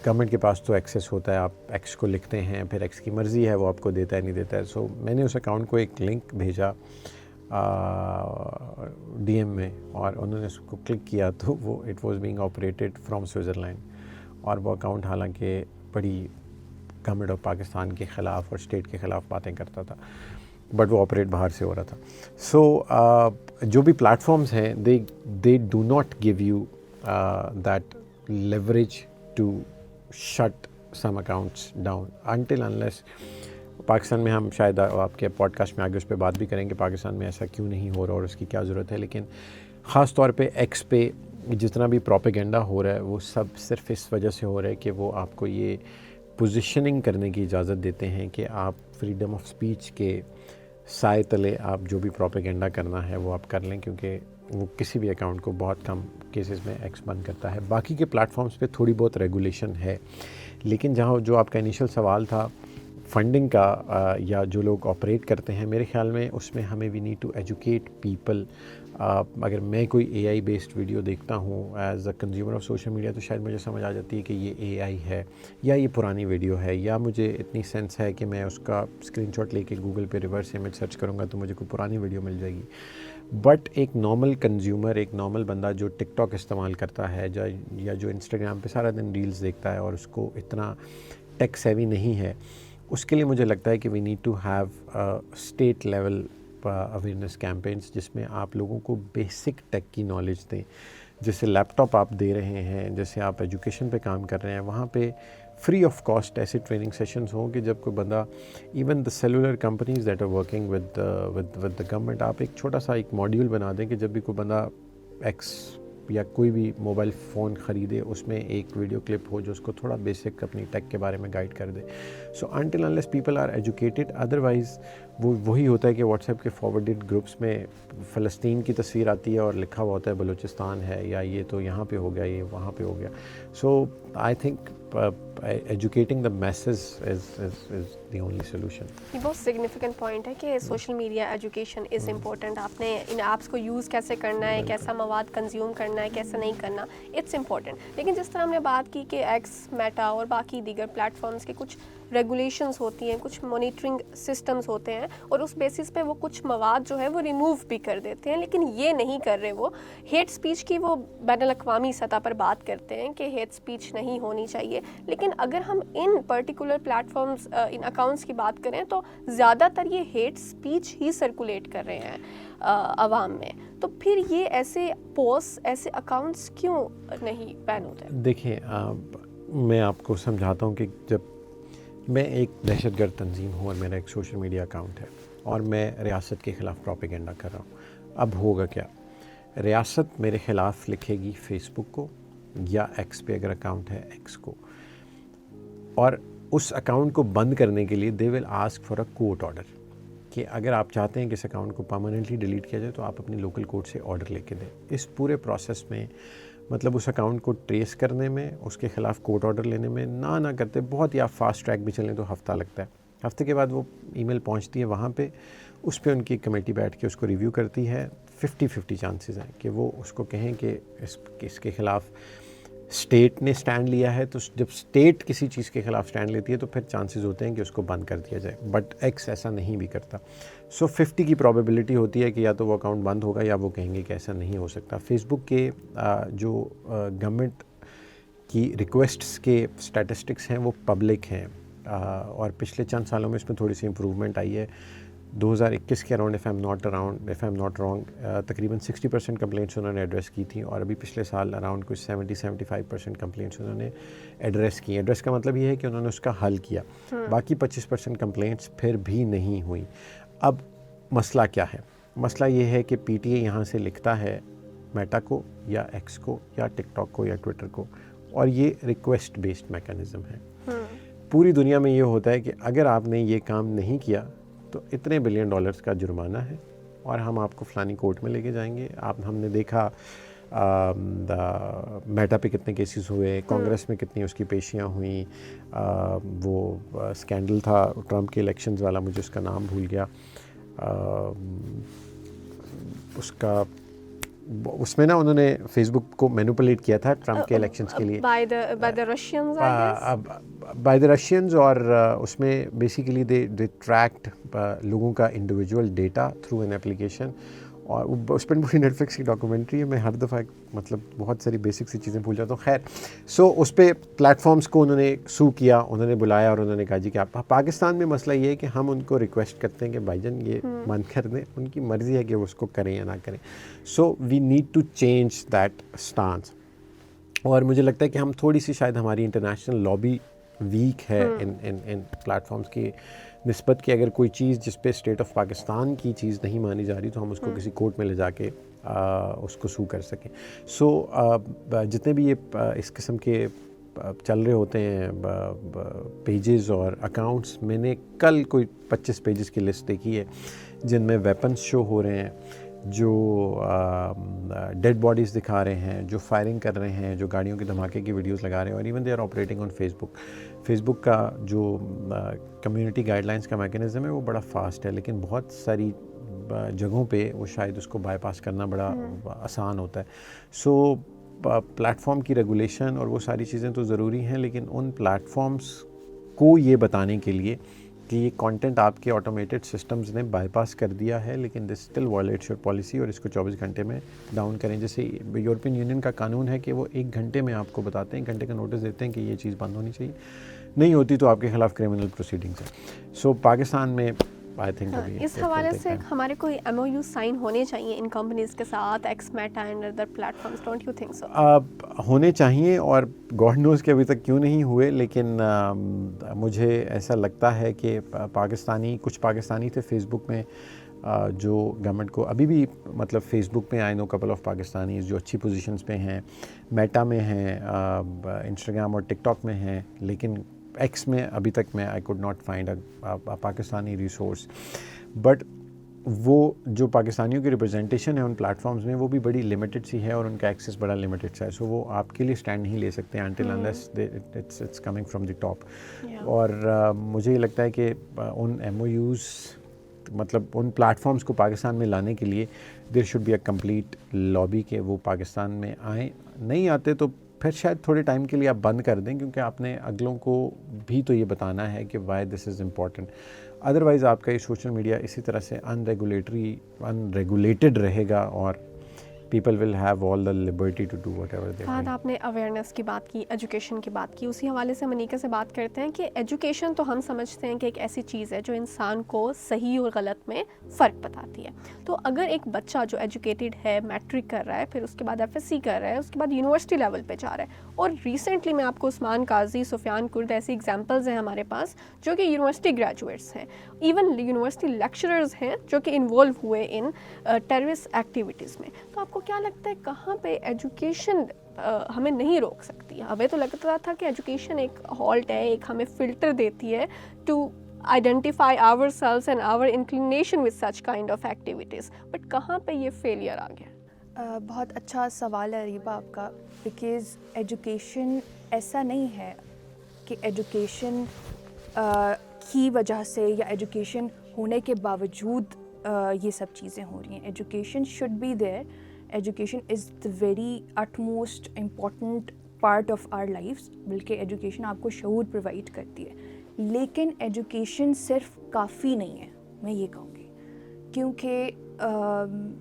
گورنمنٹ کے پاس تو ایکسیس ہوتا ہے, آپ ایکس کو لکھتے ہیں, پھر ایکس کی مرضی ہے وہ آپ کو دیتا ہے نہیں دیتا ہے. سو میں نے اس اکاؤنٹ کو ایک لنک بھیجا DM میں, اور انہوں نے اس کو کلک کیا تو وہ it was being operated from Switzerland, اور وہ اکاؤنٹ حالانکہ بڑی گورنمنٹ آف پاکستان کے خلاف اور اسٹیٹ کے خلاف باتیں کرتا تھا, بٹ وہ آپریٹ باہر سے ہو رہا تھا. سو جو بھی پلیٹفارمز ہیں they do not give you that leverage to shut some accounts down until unless. Pakistan میں ہم شاید آپ کے پوڈ کاسٹ میں آگے اس پہ بات بھی کریں کہ پاکستان میں ایسا کیوں نہیں ہو رہا اور اس کی کیا ضرورت ہے, لیکن خاص طور پہ ایکس پہ جتنا بھی پروپیگنڈا ہو رہا ہے وہ سب صرف اس وجہ سے ہو رہا ہے کہ وہ آپ کو یہ پوزیشننگ کرنے کی اجازت دیتے ہیں کہ آپ فریڈم آف اسپیچ کے سائے تلے آپ جو بھی پروپیگنڈا کرنا ہے وہ آپ کر لیں, کیونکہ وہ کسی بھی اکاؤنٹ کو بہت کم کیسز میں ایکس بند کرتا ہے. باقی کے پلیٹفارمز پہ تھوڑی بہت ریگولیشن ہے, لیکن جہاں جو آپ کا انیشل سوال تھا فنڈنگ کا یا جو لوگ آپریٹ کرتے ہیں, میرے خیال میں اس میں ہمیں we need to educate people. اگر میں کوئی AI بیسڈ ویڈیو دیکھتا ہوں as a consumer of social media تو شاید مجھے سمجھ آ جاتی ہے کہ یہ AI ہے یا یہ پرانی ویڈیو ہے, یا مجھے اتنی سینس ہے کہ میں اس کا اسکرین شاٹ لے کے گوگل پہ ریورس امیج سرچ کروں گا تو مجھے کوئی پرانی ویڈیو مل جائے گی. بٹ ایک نارمل کنزیومر, ایک نارمل بندہ جو ٹک ٹاک استعمال کرتا ہے یا جو انسٹاگرام پہ سارا دن ریلز دیکھتا ہے اور اس کو اتنا ٹیک سیوی نہیں ہے, اس کے لیے مجھے لگتا ہے کہ we need to have state level awareness campaigns جس میں آپ لوگوں کو بیسک ٹیک کی نالج دیں. جیسے لیپ ٹاپ آپ دے رہے ہیں, جیسے آپ ایجوکیشن پہ کام کر رہے ہیں, وہاں پہ فری آف کاسٹ ایسے ٹریننگ سیشنز ہوں کہ جب کوئی بندہ even the cellular companies that are working with the government, آپ ایک چھوٹا سا ایک ماڈیول بنا دیں کہ جب بھی کوئی بندہ ایکس یا کوئی بھی موبائل فون خریدے اس میں ایک ویڈیو کلپ ہو جو اس کو تھوڑا بیسک اپنی ٹیک کے بارے میں گائیڈ کر دے. So until unless people are educated, otherwise وہی ہوتا ہے کہ واٹس ایپ کے فارورڈڈ گروپس میں فلسطین کی تصویر آتی ہے اور لکھا ہوا ہوتا ہے بلوچستان ہے, یا یہ تو یہاں پہ ہو گیا, یہ وہاں پہ ہو گیا. So I think educating the masses is the only solution. یہ بہت سگنیفیکنٹ پوائنٹ ہے کہ social media education is important. آپ نے ان ایپس کو یوز کیسے کرنا ہے, کیسا مواد کنزیوم کرنا ہے, کیسا نہیں کرنا, اٹس امپورٹنٹ. لیکن جس طرح ہم نے بات کی کہ ایکس, میٹا اور باقی دیگر پلیٹ فارمس کے کچھ ریگولیشنز ہوتی ہیں, کچھ مانیٹرنگ سسٹمز ہوتے ہیں, اور اس بیسس پہ وہ کچھ مواد جو ہے وہ ریموو بھی کر دیتے ہیں, لیکن یہ نہیں کر رہے. وہ ہیٹ اسپیچ کی وہ بین الاقوامی سطح پر بات کرتے ہیں کہ ہیٹ اسپیچ نہیں ہونی چاہیے, لیکن اگر ہم ان پرٹیکولر پلیٹ فارمز, ان اکاؤنٹس کی بات کریں تو زیادہ تر یہ ہیٹ اسپیچ ہی سرکولیٹ کر رہے ہیں عوام میں. تو پھر یہ ایسے پوسٹ, ایسے اکاؤنٹس کیوں نہیں بین ہوتے؟ دیکھیں, میں آپ کو سمجھاتا ہوں کہ جب میں ایک دہشت گرد تنظیم ہوں اور میرا ایک سوشل میڈیا اکاؤنٹ ہے اور میں ریاست کے خلاف پروپیگنڈا کر رہا ہوں, اب ہوگا کیا؟ ریاست میرے خلاف لکھے گی فیس بک کو یا ایکس پہ اگر اکاؤنٹ ہے ایکس کو, اور اس اکاؤنٹ کو بند کرنے کے لیے they will ask for a court order کہ اگر آپ چاہتے ہیں کہ اس اکاؤنٹ کو پرماننٹلی ڈیلیٹ کیا جائے تو آپ اپنی لوکل کورٹ سے آرڈر لے کے دیں. اس پورے پروسیس میں مطلب اس اکاؤنٹ کو ٹریس کرنے میں, اس کے خلاف کورٹ آرڈر لینے میں نہ کرتے بہت ہی آپ فاسٹ ٹریک بھی چلیں تو ہفتہ لگتا ہے. ہفتے کے بعد وہ ای میل پہنچتی ہے وہاں پہ, اس پہ ان کی کمیٹی بیٹھ کے اس کو ریویو کرتی ہے. 50-50 چانسز ہیں کہ وہ اس کو کہیں کہ اس کے خلاف اسٹیٹ نے سٹینڈ لیا ہے, تو جب اسٹیٹ کسی چیز کے خلاف سٹینڈ لیتی ہے تو پھر چانسز ہوتے ہیں کہ اس کو بند کر دیا جائے. بٹ ایکس ایسا نہیں بھی کرتا. سو 50 کی پرابیبلٹی ہوتی ہے کہ یا تو وہ اکاؤنٹ بند ہوگا یا وہ کہیں گے کہ ایسا نہیں ہو سکتا. فیس بک کے جو گورنمنٹ کی ریکویسٹس کے اسٹیٹسٹکس ہیں وہ پبلک ہیں, اور پچھلے چند سالوں میں اس میں تھوڑی سی امپروومنٹ آئی ہے. 2021 کے around if I am not wrong تقریباً 60% کمپلینٹس انہوں نے ایڈریس کی تھیں, اور ابھی پچھلے سال اراؤنڈ کچھ 70-75% کمپلینٹس انہوں نے ایڈریس کی. ایڈریس کا مطلب یہ ہے کہ انہوں نے اس کا حل کیا. باقی 25% کمپلینٹس پھر بھی نہیں ہوئیں. اب مسئلہ کیا ہے؟ مسئلہ یہ ہے کہ پی ٹی اے یہاں سے لکھتا ہے میٹا کو یا ایکس کو یا ٹک ٹاک کو یا ٹویٹر کو, اور یہ ریکویسٹ بیسڈ میکانزم ہے. پوری دنیا میں یہ ہوتا ہے کہ اگر آپ نے یہ کام نہیں کیا تو اتنے $1 بلین کا جرمانہ ہے اور ہم آپ کو فلانی کورٹ میں لے کے جائیں گے. ہم نے دیکھا میٹا پہ کتنے کیسز ہوئے, کانگریس میں کتنی اس کی پیشیاں ہوئیں, وہ اسکینڈل تھا ٹرمپ کے الیکشنز والا, مجھے اس کا نام بھول گیا, اس کا اس میں نا انہوں نے فیس بک کو مینوپولیٹ کیا تھا ٹرمپ کے الیکشنز کے لیے by the Russians by the Russians, اور اس میں بیسیکلی دے ٹریکڈ لوگوں کا individual data through an application, اور اس پر پوری نیٹ فلکس کی ڈاکومنٹری ہے. میں ہر دفعہ مطلب بہت ساری بیسک سی چیزیں بھول جاتا ہوں. خیر, سو اس پہ پلیٹ فارمز کو انہوں نے سو کیا, انہوں نے بلایا اور انہوں نے کہا جی کہ آپ, پاکستان میں مسئلہ یہ ہے کہ ہم ان کو ریکویسٹ کرتے ہیں کہ بھائی جان یہ بند کر دیں, ان کی مرضی ہے کہ وہ اس کو کریں یا نہ کریں. So we need to change that stance, اور مجھے لگتا ہے کہ ہم تھوڑی سی شاید ہماری انٹرنیشنل لابی ویک ہے ان پلیٹ فارمز کی نسبت, کہ اگر کوئی چیز جس پہ اسٹیٹ آف پاکستان کی چیز نہیں مانی جا رہی تو ہم اس کو کسی کورٹ میں لے جا کے اس کو سو کر سکیں. سو جتنے بھی یہ اس قسم کے چل رہے ہوتے ہیں پیجز اور اکاؤنٹس, میں نے کل کوئی 25 پیجز کی لسٹ دیکھی ہے جن میں ویپنز شو ہو رہے ہیں, جو ڈیڈ باڈیز دکھا رہے ہیں, جو فائرنگ کر رہے ہیں, جو گاڑیوں کے دھماکے کی ویڈیوز لگا رہے ہیں, اور even they are operating on Facebook. Facebook کا جو کمیونٹی گائیڈ لائنس کا میکینزم ہے وہ بڑا فاسٹ ہے, لیکن بہت ساری جگہوں پہ وہ شاید اس کو بائی پاس کرنا بڑا آسان ہوتا ہے. سو پلیٹ فارم کی ریگولیشن اور وہ ساری چیزیں تو ضروری ہیں, لیکن ان پلیٹ فارمز کو یہ بتانے کے لیے کہ یہ کانٹینٹ آپ کے آٹومیٹڈ سسٹمز نے بائی پاس کر دیا ہے, لیکن this still violates your policy, اور اس کو 24 گھنٹے میں ڈاؤن کریں. جیسے یورپین یونین کا قانون ہے کہ وہ 1 گھنٹے میں آپ کو بتاتے ہیں, 1 گھنٹے کا نوٹس دیتے ہیں کہ یہ چیز بند ہونی چاہیے, نہیں ہوتی تو آپ کے خلاف کرمنل پروسیڈنگز ہیں. سو پاکستان میں آئی تھنک اس حوالے سے ہمارے کوئی ایم او یو سائن ہونے چاہیے ان کمپنیز کے ساتھ, X Meta and other platforms, don't you think so? ہونے چاہیے, اور گاڈ نوز کہ ابھی تک کیوں نہیں ہوئے, لیکن مجھے ایسا لگتا ہے کہ کچھ پاکستانی تھے فیس بک میں جو گورنمنٹ کو ابھی بھی, مطلب فیس بک میں آئی نو کپل آف پاکستانی جو اچھی پوزیشنز پہ ہیں, میٹا میں ہیں, انسٹاگرام اور ٹک ٹاک میں ہیں, لیکن ایکس میں ابھی تک میں I could not find Pakistani resource. But وہ جو پاکستانیوں کی ریپرزنٹیشن ہے ان پلیٹ فارمز میں وہ بھی بڑی لمیٹڈ سی ہے, اور ان کا ایکسیس بڑا لمیٹڈ سا ہے. سو وہ آپ کے لیے اسٹینڈ نہیں لے سکتے until unless it's coming from the top. اور مجھے یہ لگتا ہے کہ ان ایم او یوز, مطلب ان پلیٹ فارمز کو پاکستان میں لانے کے لیے there should be a complete lobby کہ وہ پاکستان میں آئیں. نہیں آتے تو پھر شاید تھوڑے ٹائم کے لیے آپ بند کر دیں, کیونکہ آپ نے اگلوں کو بھی تو یہ بتانا ہے کہ why this is important. Otherwise آپ کا یہ سوشل میڈیا اسی طرح سے ان ریگولیٹڈ رہے گا, اور people will have all the liberty to do whatever they want. آپ نے اویئرنیس کی بات کی, ایجوکیشن کی بات کی, اسی حوالے سے منیکا سے بات کرتے ہیں کہ ایجوکیشن تو ہم سمجھتے ہیں کہ ایک ایسی چیز ہے جو انسان کو صحیح اور غلط میں فرق بتاتی ہے. تو اگر ایک بچہ جو ایجوکیٹڈ ہے, میٹرک کر رہا ہے, پھر اس کے بعد ایف ایس سی کر رہا ہے, اس کے بعد یونیورسٹی لیول پہ جا رہا ہے, اور ریسنٹلی میں آپ کو عثمان قاضی, سفیان کرد ایسی ایگزامپلز ہیں ہمارے پاس جو کہ یونیورسٹی گریجویٹس ہیں, ایون یونیورسٹی لیکچررز ہیں جو کہ انوالو ہوئے ان ٹیررسٹ ایکٹیویٹیز میں. تو آپ کو کیا لگتا ہے کہاں پہ ایجوکیشن ہمیں نہیں روک سکتی؟ ہمیں تو لگتا تھا کہ ایجوکیشن ایک ہالٹ ہے, ایک ہمیں فلٹر دیتی ہے to identify our selves and our inclination with such kind of activities, but کہاں پہ یہ فیلئر آ گیا؟ بہت اچھا سوال ہے ریبا آپ کا, بیکاز ایجوکیشن ایسا نہیں ہے کہ ایجوکیشن کی وجہ سے یا ایجوکیشن ہونے کے باوجود یہ سب چیزیں ہو رہی ہیں. Education should be there, education is the very utmost important part of our lives, بلکہ ایجوکیشن آپ کو شعور پرووائڈ کرتی ہے, لیکن ایجوکیشن صرف کافی نہیں ہے, میں یہ کہوں گی, کیونکہ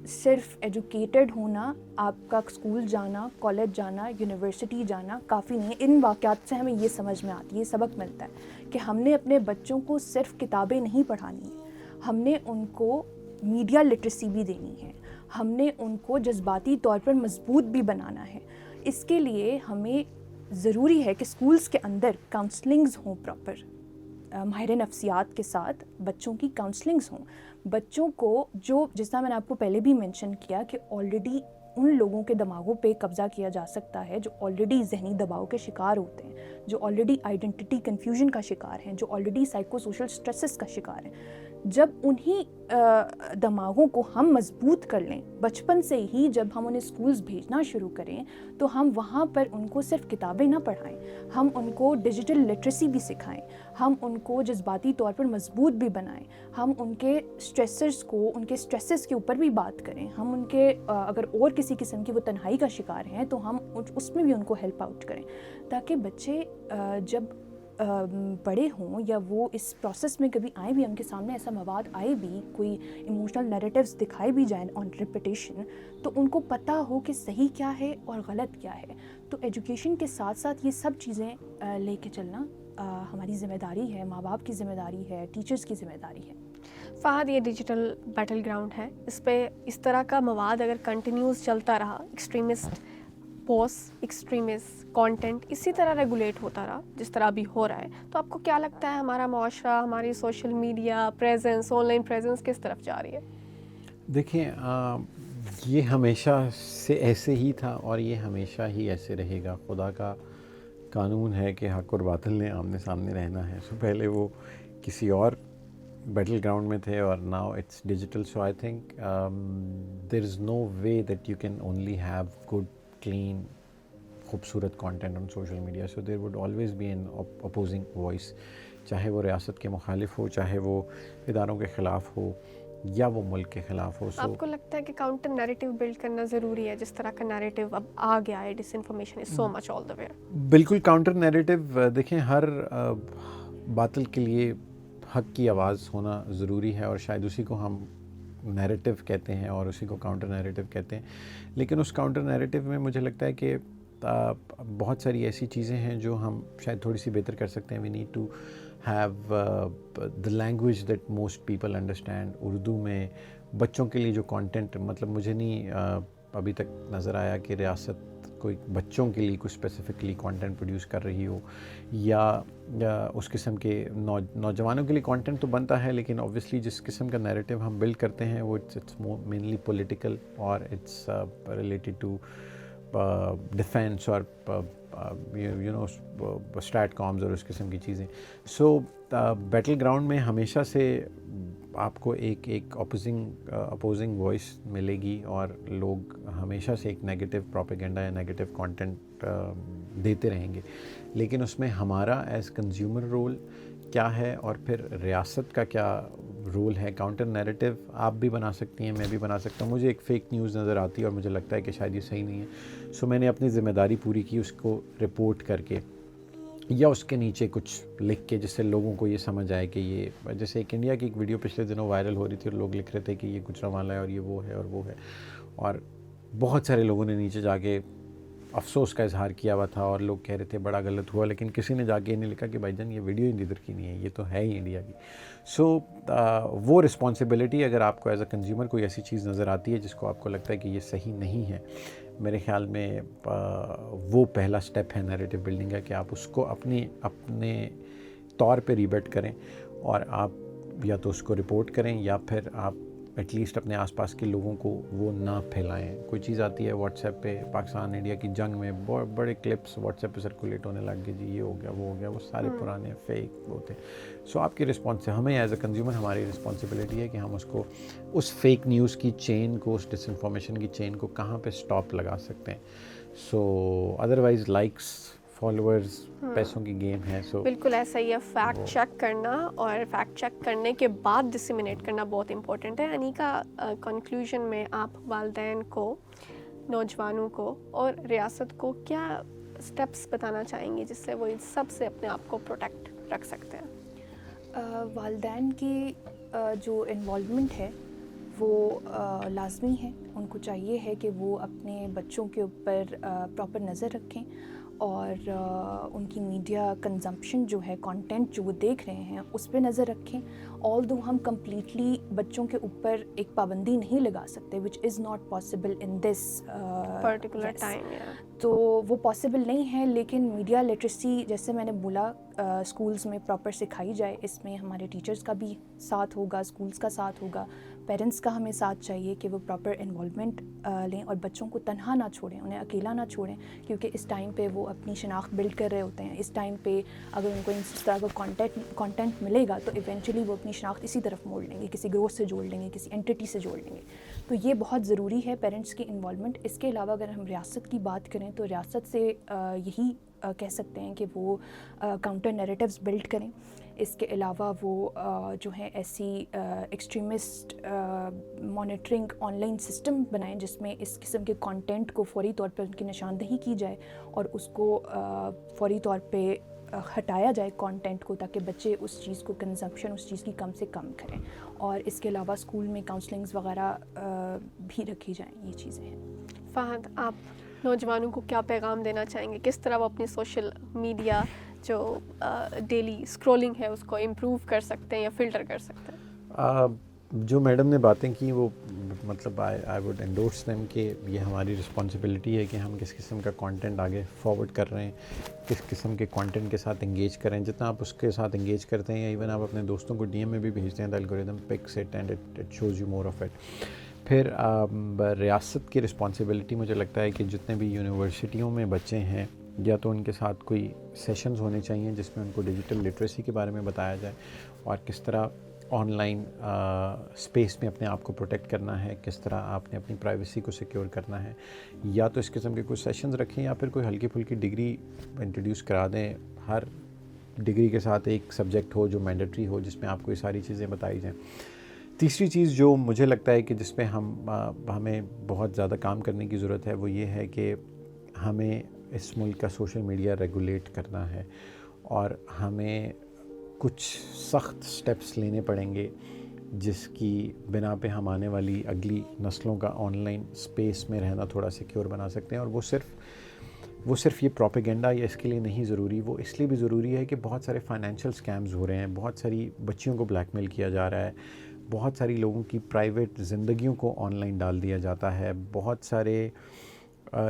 صرف ایجوکیٹڈ ہونا, آپ کا اسکول جانا, کالج جانا, یونیورسٹی جانا کافی نہیں ہے. ان واقعات سے ہمیں یہ سمجھ میں آتی ہے, یہ سبق ملتا ہے کہ ہم نے اپنے بچوں کو صرف کتابیں نہیں پڑھانی ہیں, ہم نے ان کو میڈیا لٹریسی بھی دینی ہے, ہم نے ان کو جذباتی طور پر مضبوط بھی بنانا ہے. اس کے لیے ہمیں ضروری ہے کہ اسکولس کے اندر کاؤنسلنگز ہوں, پراپر ماہر نفسیات کے ساتھ بچوں کی کاؤنسلنگز ہوں. بچوں کو جو, جس طرح میں نے آپ کو پہلے بھی مینشن کیا کہ آلریڈی ان لوگوں کے دماغوں پہ قبضہ کیا جا سکتا ہے جو آلریڈی ذہنی دباؤ کے شکار ہوتے ہیں, جو آلریڈی آئیڈینٹی کنفیوژن کا شکار ہیں, جو آلریڈی سائیکو سوشل سٹریسز کا شکار ہیں, جب انہی دماغوں کو ہم مضبوط کر لیں بچپن سے ہی, جب ہم انہیں اسکولز بھیجنا شروع کریں تو ہم وہاں پر ان کو صرف کتابیں نہ پڑھائیں, ہم ان کو ڈیجیٹل لٹریسی بھی سکھائیں, ہم ان کو جذباتی طور پر مضبوط بھی بنائیں, ہم ان کے اسٹریسرز کو, ان کے اسٹریسز کے اوپر بھی بات کریں, ہم ان کے اگر اور کسی قسم کی وہ تنہائی کا شکار ہیں تو ہم اس میں بھی ان کو ہیلپ آؤٹ کریں, تاکہ بچے جب بڑے ہوں یا وہ اس پروسیس میں کبھی آئیں بھی, ان کے سامنے ایسا مواد آئے بھی, کوئی ایموشنل نیریٹیوز دکھائے بھی جائیں آن ریپیٹیشن, تو ان کو پتہ ہو کہ صحیح کیا ہے اور غلط کیا ہے. تو ایجوکیشن کے ساتھ ساتھ یہ سب چیزیں لے کے چلنا ہماری ذمہ داری ہے, ماں باپ کی ذمہ داری ہے, ٹیچرز کی ذمہ داری ہے. فہد, یہ ڈیجیٹل بیٹل گراؤنڈ ہے, اس پہ اس طرح کا مواد اگر کنٹینیوز چلتا رہا, ایکسٹریمسٹ پوسٹ, ایکسٹریمسٹ کانٹینٹ اسی طرح ریگولیٹ ہوتا رہا جس طرح ابھی ہو رہا ہے, تو آپ کو کیا لگتا ہے ہمارا معاشرہ, ہماری social media presence, on line presence کس طرف جا رہی ہے؟ دیکھیں, یہ ہمیشہ سے ایسے ہی تھا اور یہ ہمیشہ ہی ایسے رہے گا. خدا کا قانون ہے کہ حق اور باطل نے آمنے سامنے رہنا ہے. سو پہلے وہ کسی اور بیٹل گراؤنڈ میں تھے اور now it's digital. So I think there is no way that you can only have good clean خوبصورت content on social media. So there would always be an opposing voice, چاہے وہ ریاست کے مخالف ہو, چاہے وہ اداروں کے خلاف ہو, یا وہ ملک کے خلاف ہو. آپ کو لگتا ہے کہ کاؤنٹر نیریٹو بلڈ کرنا ضروری ہے, جس طرح کا نیریٹو اب آ گیا ہے, ڈس انفارمیشن از سو مچ آل دا وے؟ بالکل کاؤنٹر نیریٹو. دیکھیں, ہر باطل کے لیے حق کی آواز ہونا ضروری ہے, اور شاید اسی کو ہم نیریٹو کہتے ہیں اور اسی کو کاؤنٹر نیریٹو کہتے ہیں. لیکن اس کاؤنٹر نیریٹو میں مجھے لگتا ہے کہ بہت ساری ایسی چیزیں ہیں جو ہم شاید تھوڑی سی بہتر کر سکتے ہیں. We need to have the language that most people understand. Urdu میں بچوں کے لیے جو کانٹینٹ, مطلب مجھے نہیں ابھی تک نظر آیا کہ ریاست کوئی بچوں کے لیے کوئی اسپیسیفکلی کانٹینٹ پروڈیوس کر رہی ہو, یا اس قسم کے نوجوانوں کے لیے کانٹینٹ تو بنتا ہے, لیکن اوبویسلی جس قسم کا نیریٹو ہم بلڈ کرتے ہیں وہ اٹس مینلی پولیٹیکل, اور اٹس ریلیٹڈ ٹو ڈیفینس اور یو نو اسٹریٹ کامز اور اس قسم کی چیزیں. سو بیٹل گراؤنڈ میں ہمیشہ سے آپ کو ایک اپوزنگ وائس ملے گی, اور لوگ ہمیشہ سے ایک نیگیٹو پروپیگنڈا یا نیگیٹو کانٹینٹ دیتے رہیں گے. لیکن اس میں ہمارا ایز کنزیومر رول کیا ہے, اور پھر ریاست کا کیا رول ہے. کاؤنٹر نیریٹو آپ بھی بنا سکتی ہیں, میں بھی بنا سکتا ہوں. مجھے ایک فیک نیوز نظر آتی ہے اور مجھے لگتا ہے کہ شاید یہ صحیح نہیں ہے, سو میں نے اپنی ذمہ داری پوری کی اس کو رپورٹ کر کے, یا اس کے نیچے کچھ لکھ کے, جس سے لوگوں کو یہ سمجھ آئے کہ یہ, جیسے ایک انڈیا کی ایک ویڈیو پچھلے دنوں وائرل ہو رہی تھی اور لوگ لکھ رہے تھے کہ یہ گجرانوالہ ہے اور یہ وہ ہے اور وہ ہے, اور بہت سارے لوگوں نے نیچے جا کے افسوس کا اظہار کیا ہوا تھا اور لوگ کہہ رہے تھے بڑا غلط ہوا, لیکن کسی نے جا کے یہ نہیں لکھا کہ بھائی جان یہ ویڈیو ادھر کی نہیں ہے, یہ تو ہے ہی انڈیا کی. سو وہ رسپانسبلٹی, اگر آپ کو ایز اے کنزیومر کوئی ایسی چیز نظر آتی ہے جس کو آپ کو لگتا ہے کہ یہ صحیح نہیں ہے, میرے خیال میں وہ پہلا سٹیپ ہے نیریٹو بلڈنگ کا, کہ آپ اس کو اپنے طور پہ ریبیٹ کریں, اور آپ یا تو اس کو رپورٹ کریں, یا پھر آپ ایٹ لیسٹ اپنے آس پاس کے لوگوں کو وہ نہ پھیلائیں. کوئی چیز آتی ہے واٹس ایپ پہ, پاکستان انڈیا کی جنگ میں بڑے کلپس واٹس ایپ پہ سرکولیٹ ہونے لگ گئے, جی یہ ہو گیا وہ ہو گیا, وہ سارے پرانے فیک ہوتے ہیں. سو آپ کی رسپانس سے ہمیں ایز اے کنزیومر ہماری رسپانسبلٹی ہے کہ ہم اس کو, اس فیک نیوز کی چین کو, اس ڈس انفارمیشن کی چین کو کہاں پہ سٹاپ لگا سکتے ہیں. سو ادروائز لائکس, فالوورز, پیسوں کی گیم ہے. سو بالکل ایسا ہی ہے, فیکٹ چیک کرنا اور فیکٹ چیک کرنے کے بعد ڈسیمینیٹ کرنا بہت امپورٹنٹ ہے. انیکا, کنکلوژن میں آپ والدین کو, نوجوانوں کو اور ریاست کو کیا اسٹیپس بتانا چاہیں گے جس سے وہ سب سے اپنے آپ کو پروٹیکٹ رکھ سکتے ہیں؟ والدین کی جو انوالومنٹ ہے وہ لازمی ہے. ان کو چاہیے ہے کہ وہ اپنے بچوں کے اوپر پراپر نظر رکھیں, اور ان کی میڈیا کنزمپشن جو ہے, کانٹینٹ جو وہ دیکھ رہے ہیں اس پہ نظر رکھیں. آل دو ہم کمپلیٹلی بچوں کے اوپر ایک پابندی نہیں لگا سکتے, which is not possible in this particular time, تو وہ پاسبل نہیں ہے. لیکن میڈیا لٹریسی, جیسے میں نے بولا, اسکولس میں پراپر سکھائی جائے. اس میں ہمارے ٹیچرس کا بھی ساتھ ہوگا, اسکولس کا ساتھ ہوگا, پیرنٹس کا ہمیں ساتھ چاہیے کہ وہ پراپر انوالومنٹ لیں اور بچوں کو تنہا نہ چھوڑیں, انہیں اکیلا نہ چھوڑیں, کیونکہ اس ٹائم پہ وہ اپنی شناخت بلڈ کر رہے ہوتے ہیں. اس ٹائم پہ اگر ان کو اس طرح کا کانٹینٹ ملے گا تو ایونچولی وہ اپنی شناخت اسی طرف موڑ لیں گے, کسی گروہ سے جوڑ لیں گے, کسی انٹیٹی سے جوڑ لیں گے. تو یہ بہت ضروری ہے پیرنٹس کی انوالومنٹ. اس کے علاوہ اگر ہم ریاست کی بات کریں تو ریاست سے یہی کہہ سکتے ہیں کہ وہ کاؤنٹر نیریٹیوز بلڈ کریں. اس کے علاوہ وہ جو ہیں ایسی extremist monitoring on line system بنائیں جس میں اس قسم کے کانٹینٹ کو فوری طور پر ان کی نشاندہی کی جائے اور اس کو فوری طور پہ ہٹایا جائے کانٹینٹ کو, تاکہ بچے اس چیز کو کنزمپشن اس چیز کی کم سے کم کریں. اور اس کے علاوہ اسکول میں کاؤنسلنگز وغیرہ بھی رکھی جائیں. یہ چیزیں ہیں. فہد, آپ نوجوانوں کو کیا پیغام دینا چاہیں گے؟ کس طرح وہ اپنی سوشل میڈیا جو ڈیلی اسکرولنگ ہے اس کو امپروو کر سکتے ہیں یا فلٹر کر سکتے ہیں؟ جو میڈم نے باتیں کی وہ مطلب آئی ووڈ انڈورس دیم کہ یہ ہماری رسپانسبلٹی ہے کہ ہم کس قسم کا کانٹینٹ آگے فارورڈ کر رہے ہیں, کس قسم کے کانٹینٹ کے ساتھ انگیج کریں. جتنا آپ اس کے ساتھ انگیج کرتے ہیں یا ایون آپ اپنے دوستوں کو ڈی ایم میں بھی بھیجتے ہیں, the algorithm picks it and it shows you more of it. پھر ریاست کی رسپانسبلٹی مجھے لگتا ہے کہ جتنے بھی یونیورسٹیوں میں بچے ہیں یا تو ان کے ساتھ کوئی سیشنز ہونے چاہیے جس میں ان کو ڈیجیٹل لٹریسی کے بارے میں بتایا جائے اور کس طرح آن لائن اسپیس میں اپنے آپ کو پروٹیکٹ کرنا ہے, کس طرح آپ نے اپنی پرائیویسی کو سیکیور کرنا ہے. یا تو اس قسم کے کچھ سیشنز رکھیں یا پھر کوئی ہلکی پھلکی ڈگری انٹروڈیوس کرا دیں. ہر ڈگری کے ساتھ ایک سبجیکٹ ہو جو مینڈیٹری ہو جس میں آپ کو یہ ساری چیزیں بتائی جائیں. تیسری چیز جو مجھے لگتا ہے کہ جس پہ ہمیں بہت زیادہ کام کرنے کی ضرورت ہے وہ یہ ہے کہ ہمیں اس ملک کا سوشل میڈیا ریگولیٹ کرنا ہے اور ہمیں کچھ سخت سٹیپس لینے پڑیں گے جس کی بنا پہ ہم آنے والی اگلی نسلوں کا آن لائن اسپیس میں رہنا تھوڑا سیکیور بنا سکتے ہیں. اور وہ صرف یہ پروپیگنڈا یا اس کے لیے نہیں ضروری, وہ اس لیے بھی ضروری ہے کہ بہت سارے فائنینشیل اسکیمز ہو رہے ہیں, بہت ساری بچیوں کو بلیک میل کیا جا رہا ہے, بہت ساری لوگوں کی پرائیویٹ زندگیوں کو آن لائن ڈال دیا جاتا ہے, بہت سارے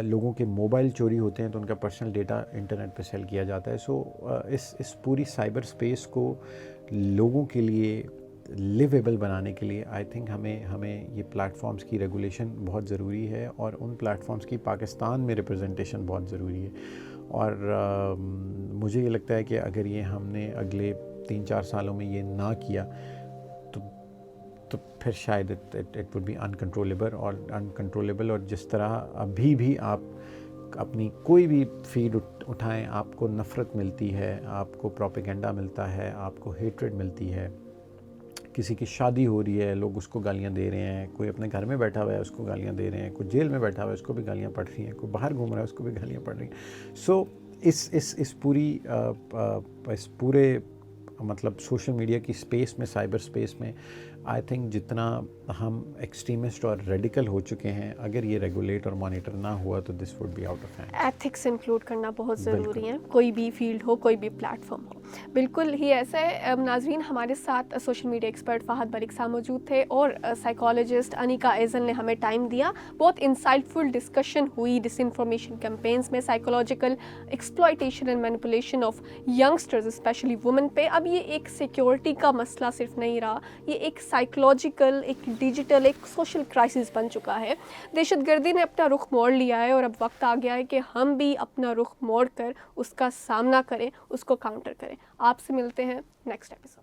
لوگوں کے موبائل چوری ہوتے ہیں تو ان کا پرسنل ڈیٹا انٹرنیٹ پہ سیل کیا جاتا ہے. سو اس پوری سائبر اسپیس کو لوگوں کے لیے لیویبل بنانے کے لیے آئی تھنک ہمیں یہ پلیٹ فارمز کی ریگولیشن بہت ضروری ہے اور ان پلیٹ فارمز کی پاکستان میں ریپرزنٹیشن بہت ضروری ہے. اور مجھے یہ لگتا ہے کہ اگر یہ ہم نے اگلے 3-4 سالوں میں یہ نہ کیا تو پھر شاید اٹ وڈ بی انکنٹرولیبل. اور جس طرح ابھی بھی آپ اپنی کوئی بھی فیڈ اٹھائیں آپ کو نفرت ملتی ہے, آپ کو پروپیگنڈا ملتا ہے, آپ کو ہیٹریڈ ملتی ہے. کسی کی شادی ہو رہی ہے لوگ اس کو گالیاں دے رہے ہیں, کوئی اپنے گھر میں بیٹھا ہوا ہے اس کو گالیاں دے رہے ہیں, کوئی جیل میں بیٹھا ہوا ہے اس کو بھی گالیاں پڑ رہی ہیں, کوئی باہر گھوم رہا ہے اس کو بھی گالیاں پڑ رہی ہیں. سو اس پورے مطلب سوشل میڈیا کی اسپیس میں, سائبر اسپیس میں آئی تھنک جتنا ہم ایکسٹریمسٹ اور ریڈیکل ہو چکے ہیں, اگر یہ ریگولیٹ اور مانیٹر نہ ہوا تو this would be out of hand. Ethics include کرنا بہت ضروری ہے, کوئی بھی فیلڈ ہو, کوئی بھی پلیٹ فارم ہو. بالکل ہی ایسا ہے. ناظرین, ہمارے ساتھ سوشل میڈیا ایکسپرٹ فہد برق صاحب موجود تھے اور سائیکالوجسٹ انیکا ایزن نے ہمیں ٹائم دیا. بہت انسائٹفل ڈسکشن ہوئی ڈس انفارمیشن کیمپینز میں, psychological exploitation and manipulation of youngsters especially women پہ. اب یہ ایک سیکیورٹی کا مسئلہ صرف نہیں رہا, یہ ایک سائیکولوجیکل, ایک ڈیجیٹل, ایک سوشل کرائسس بن چکا ہے. دہشت گردی نے اپنا رخ موڑ لیا ہے اور اب وقت آ گیا ہے کہ ہم بھی اپنا رخ موڑ کر اس کا سامنا کریں, اس کو کاؤنٹر کریں. آپ سے ملتے ہیں نیکسٹ ایپیسوڈ.